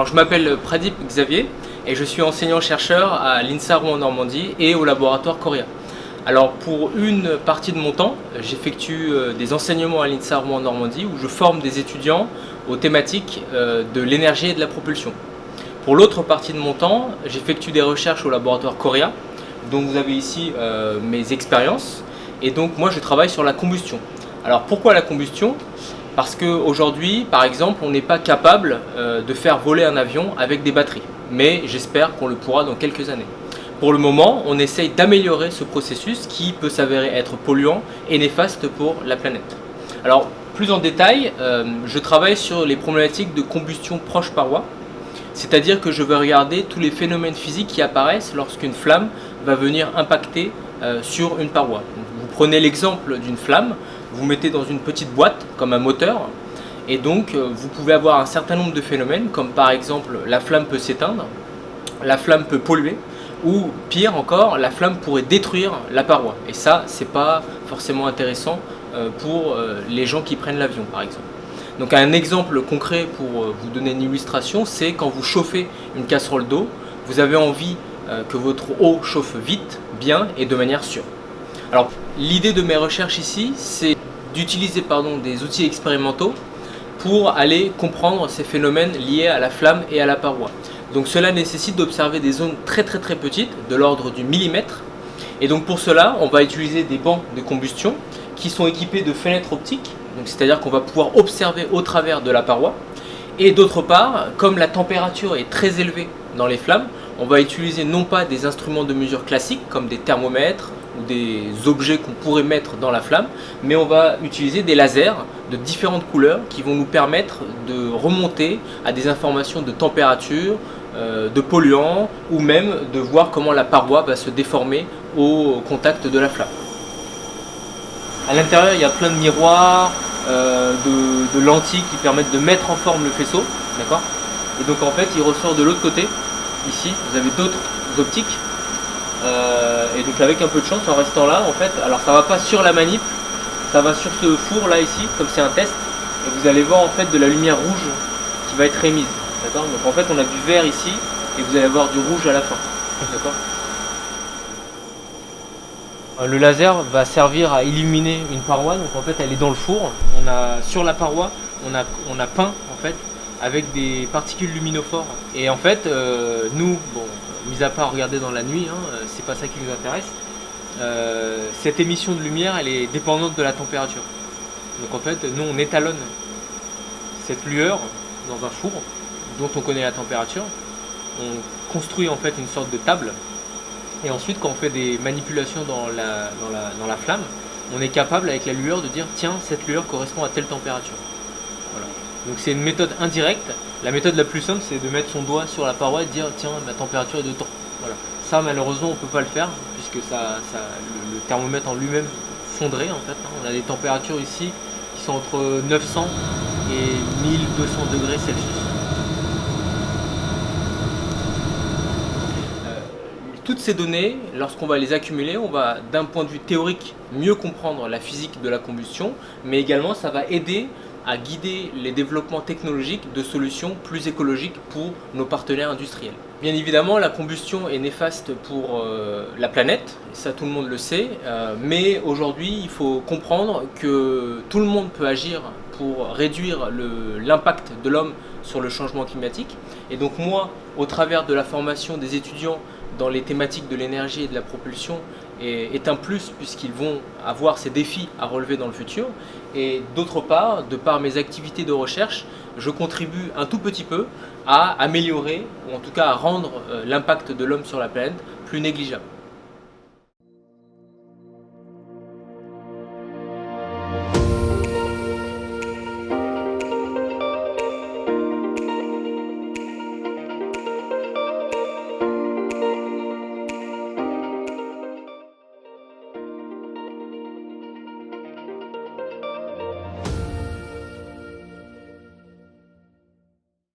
Alors je m'appelle Pradip Xavier et je suis enseignant-chercheur à l'INSA Rouen-Normandie et au laboratoire Coria. Alors pour une partie de mon temps, j'effectue des enseignements à l'INSA Rouen-Normandie où je forme des étudiants aux thématiques de l'énergie et de la propulsion. Pour l'autre partie de mon temps, j'effectue des recherches au laboratoire Coria, donc vous avez ici mes expériences, et donc moi je travaille sur la combustion. Alors pourquoi la combustion ? Parce qu'aujourd'hui, par exemple, on n'est pas capable de faire voler un avion avec des batteries. Mais j'espère qu'on le pourra dans quelques années. Pour le moment, on essaye d'améliorer ce processus qui peut s'avérer être polluant et néfaste pour la planète. Alors, plus en détail, je travaille sur les problématiques de combustion proche paroi. C'est-à-dire que je vais regarder tous les phénomènes physiques qui apparaissent lorsqu'une flamme va venir impacter sur une paroi. Vous prenez l'exemple d'une flamme, vous mettez dans une petite boîte comme un moteur et donc vous pouvez avoir un certain nombre de phénomènes comme par exemple la flamme peut s'éteindre, la flamme peut polluer ou pire encore la flamme pourrait détruire la paroi et ça c'est pas forcément intéressant pour les gens qui prennent l'avion par exemple. Donc un exemple concret pour vous donner une illustration, c'est quand vous chauffez une casserole d'eau, vous avez envie que votre eau chauffe vite, bien et de manière sûre. Alors l'idée de mes recherches ici, c'est d'utiliser des outils expérimentaux pour aller comprendre ces phénomènes liés à la flamme et à la paroi. Donc cela nécessite d'observer des zones très petites, de l'ordre du millimètre. Et donc pour cela, on va utiliser des bancs de combustion qui sont équipés de fenêtres optiques. C'est-à-dire qu'on va pouvoir observer au travers de la paroi. Et d'autre part, comme la température est très élevée dans les flammes, on va utiliser non pas des instruments de mesure classiques comme des thermomètres ou des objets qu'on pourrait mettre dans la flamme, mais on va utiliser des lasers de différentes couleurs qui vont nous permettre de remonter à des informations de température, de polluants ou même de voir comment la paroi va se déformer au contact de la flamme. À l'intérieur, il y a plein de miroirs, de lentilles qui permettent de mettre en forme le faisceau, d'accord ? Et donc en fait, il ressort de l'autre côté. Ici, vous avez d'autres optiques. Et donc avec un peu de chance, en restant là, en fait, alors ça va pas sur la manip, ça va sur ce four là ici, comme c'est un test. Et vous allez voir en fait de la lumière rouge qui va être émise, d'accord ? Donc en fait, on a du vert ici et vous allez avoir du rouge à la fin, d'accord ? Le laser va servir à illuminer une paroi, donc en fait elle est dans le four. Sur la paroi, on a peint en fait avec des particules luminophores. Et en fait, nous, mis à part regarder dans la nuit, c'est pas ça qui nous intéresse. Cette émission de lumière, elle est dépendante de la température. Donc en fait, nous on étalonne cette lueur dans un four dont on connaît la température. On construit en fait une sorte de table. Et ensuite, quand on fait des manipulations dans la flamme, on est capable avec la lueur de dire tiens, cette lueur correspond à telle température. Voilà. Donc c'est une méthode indirecte. La méthode la plus simple, c'est de mettre son doigt sur la paroi et de dire tiens, ma température est de temps. Voilà. Ça, malheureusement, on ne peut pas le faire puisque le thermomètre en lui-même fondrait en fait. On a des températures ici qui sont entre 900 et 1200 degrés Celsius. Toutes ces données, lorsqu'on va les accumuler, on va d'un point de vue théorique mieux comprendre la physique de la combustion, mais également ça va aider à guider les développements technologiques de solutions plus écologiques pour nos partenaires industriels. Bien évidemment, la combustion est néfaste pour la planète, ça tout le monde le sait, mais aujourd'hui il faut comprendre que tout le monde peut agir pour réduire l'impact de l'homme sur le changement climatique. Et donc moi, au travers de la formation des étudiants dans les thématiques de l'énergie et de la propulsion est un plus puisqu'ils vont avoir ces défis à relever dans le futur. Et d'autre part, de par mes activités de recherche, je contribue un tout petit peu à améliorer, ou en tout cas à rendre l'impact de l'homme sur la planète plus négligeable.